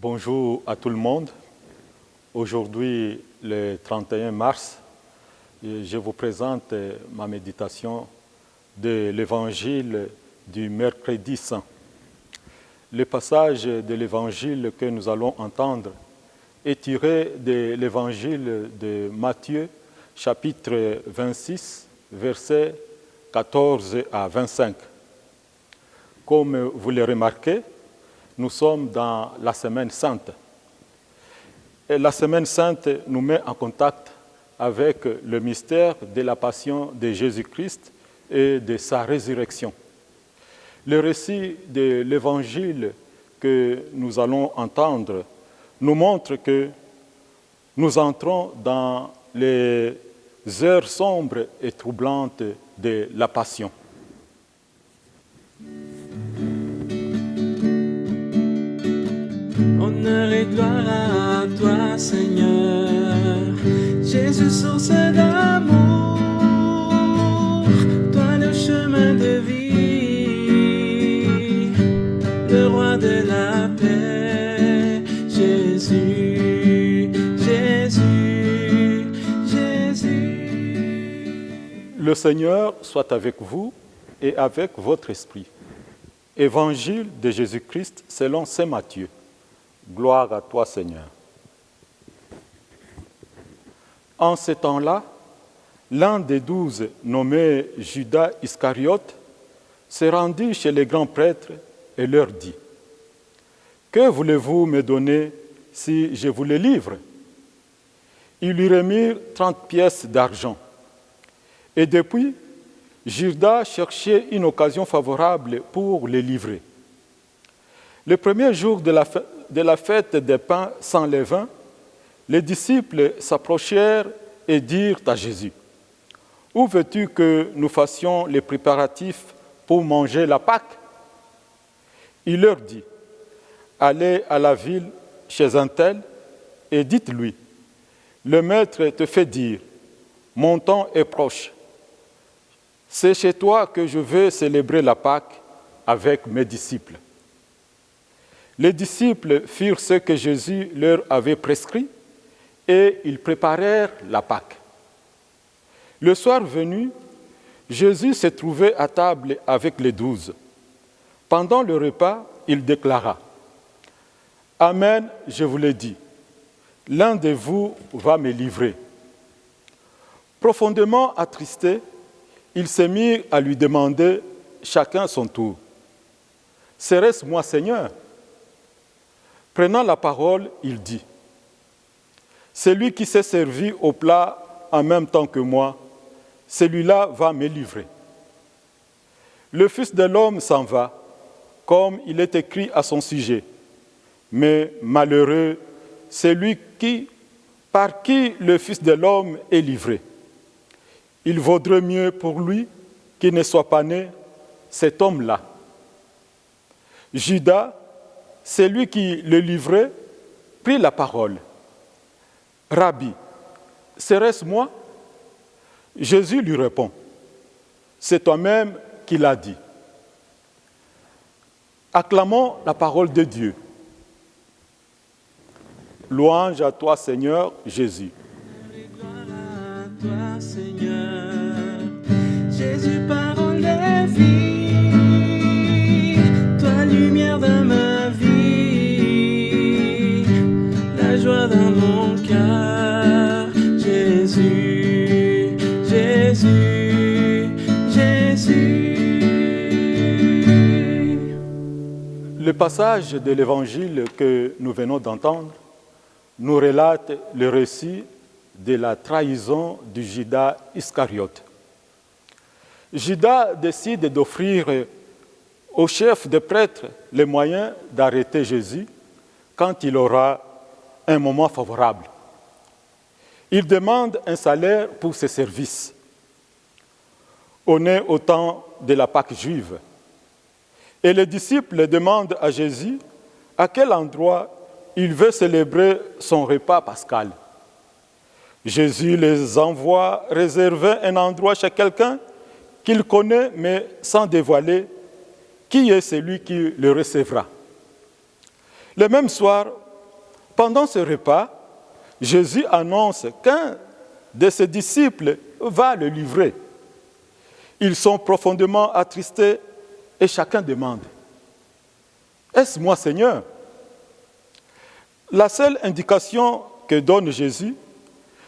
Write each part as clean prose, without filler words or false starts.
Bonjour à tout le monde. Aujourd'hui, le 31 mars, je vous présente ma méditation de l'Évangile du mercredi saint. Le passage de l'Évangile que nous allons entendre est tiré de l'Évangile de Matthieu, chapitre 26, versets 14 à 25. Comme vous le remarquez, nous sommes dans la Semaine Sainte. Et la Semaine Sainte nous met en contact avec le mystère de la passion de Jésus-Christ et de sa résurrection. Le récit de l'Évangile que nous allons entendre nous montre que nous entrons dans les heures sombres et troublantes de la passion. Honneur et gloire à toi, Seigneur, Jésus, source d'amour, toi le chemin de vie, le roi de la paix, Jésus, Jésus, Jésus. Le Seigneur soit avec vous et avec votre esprit. Évangile de Jésus-Christ selon saint Matthieu. Gloire à toi, Seigneur. En ce temps-là, l'un des 12, nommé Judas Iscariote, se rendit chez les grands prêtres et leur dit : « Que voulez-vous me donner si je vous le livre ?» Ils lui remirent 30 pièces d'argent. Et depuis, Judas cherchait une occasion favorable pour les livrer. Le premier jour de la fête des pains sans levain, les disciples s'approchèrent et dirent à Jésus : « Où veux-tu que nous fassions les préparatifs pour manger la Pâque ?» Il leur dit : « Allez à la ville chez un tel et dites-lui : le maître te fait dire : mon temps est proche. C'est chez toi que je veux célébrer la Pâque avec mes disciples. » Les disciples firent ce que Jésus leur avait prescrit et ils préparèrent la Pâque. Le soir venu, Jésus se trouvait à table avec les 12. Pendant le repas, il déclara : « Amen, je vous le dis, l'un de vous va me livrer. » Profondément attristés, ils se mirent à lui demander chacun son tour : « Serait-ce moi, Seigneur ?» Prenant la parole, il dit : « Celui qui s'est servi au plat en même temps que moi, celui-là va me livrer. Le Fils de l'homme s'en va, comme il est écrit à son sujet. Mais malheureux, celui par qui le Fils de l'homme est livré. Il vaudrait mieux pour lui qu'il ne soit pas né, cet homme-là. » Judas, celui qui le livrait, prit la parole. « Rabbi, serait-ce moi ?» Jésus lui répond : « C'est toi-même qui l'as dit. » Acclamons la parole de Dieu. Louange à toi, Seigneur Jésus. Gloire à toi, Seigneur, Jésus, parole de vie, toi, lumière de ma vie, la joie dans mon cœur, Jésus, Jésus, Jésus. Le passage de l'Évangile que nous venons d'entendre nous relate le récit de la trahison du Judas Iscariote. Judas décide d'offrir au chef des prêtres les moyens d'arrêter Jésus quand il aura un moment favorable. Il demande un salaire pour ses services. On est au temps de la Pâque juive. Et les disciples demandent à Jésus à quel endroit il veut célébrer son repas pascal. Jésus les envoie réserver un endroit chez quelqu'un qu'il connaît, mais sans dévoiler qui est celui qui le recevra. Le même soir, Pendant ce repas, Jésus annonce qu'un de ses disciples va le livrer. Ils sont profondément attristés et chacun demande « Est-ce moi, Seigneur ?» La seule indication que donne Jésus,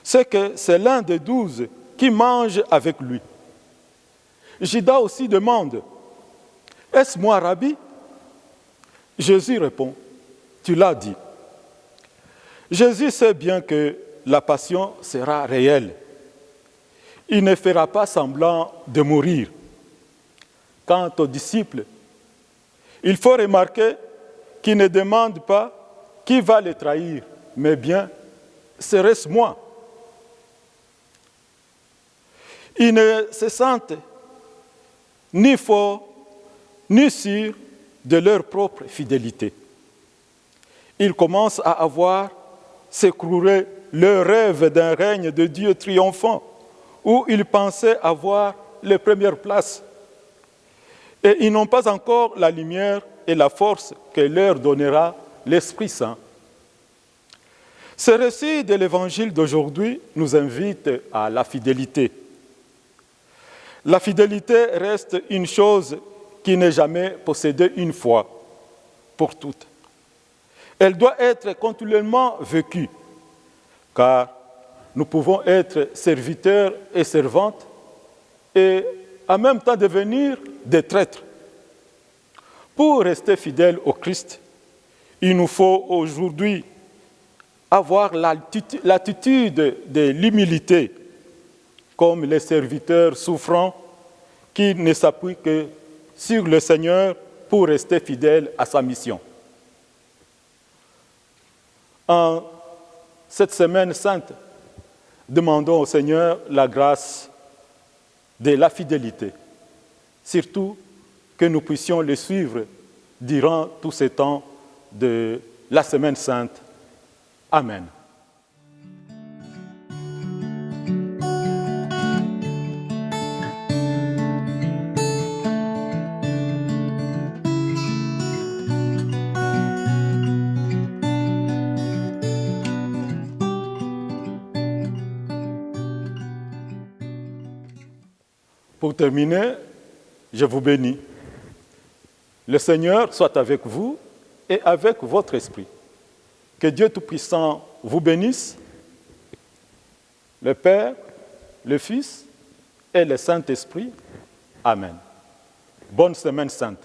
c'est que c'est l'un des 12 qui mange avec lui. Judas aussi demande « Est-ce moi, Rabbi ?» Jésus répond « Tu l'as dit ». Jésus sait bien que la passion sera réelle. Il ne fera pas semblant de mourir. Quant aux disciples, il faut remarquer qu'ils ne demandent pas qui va les trahir, mais bien, serait-ce moi? Ils ne se sentent ni forts, ni sûrs de leur propre fidélité. Ils commencent à avoir s'écrouler leur rêve d'un règne de Dieu triomphant, où ils pensaient avoir les premières places. Et ils n'ont pas encore la lumière et la force que leur donnera l'Esprit Saint. Ce récit de l'Évangile d'aujourd'hui nous invite à la fidélité. La fidélité reste une chose qui n'est jamais possédée une fois pour toutes. Elle doit être continuellement vécue, car nous pouvons être serviteurs et servantes et en même temps devenir des traîtres. Pour rester fidèles au Christ, il nous faut aujourd'hui avoir l'attitude de l'humilité, comme les serviteurs souffrants qui ne s'appuient que sur le Seigneur pour rester fidèles à sa mission. En cette semaine sainte, demandons au Seigneur la grâce de la fidélité, surtout que nous puissions le suivre durant tous ces temps de la semaine sainte. Amen. Pour terminer, je vous bénis. Le Seigneur soit avec vous et avec votre esprit. Que Dieu Tout-Puissant vous bénisse, le Père, le Fils et le Saint-Esprit. Amen. Bonne semaine sainte.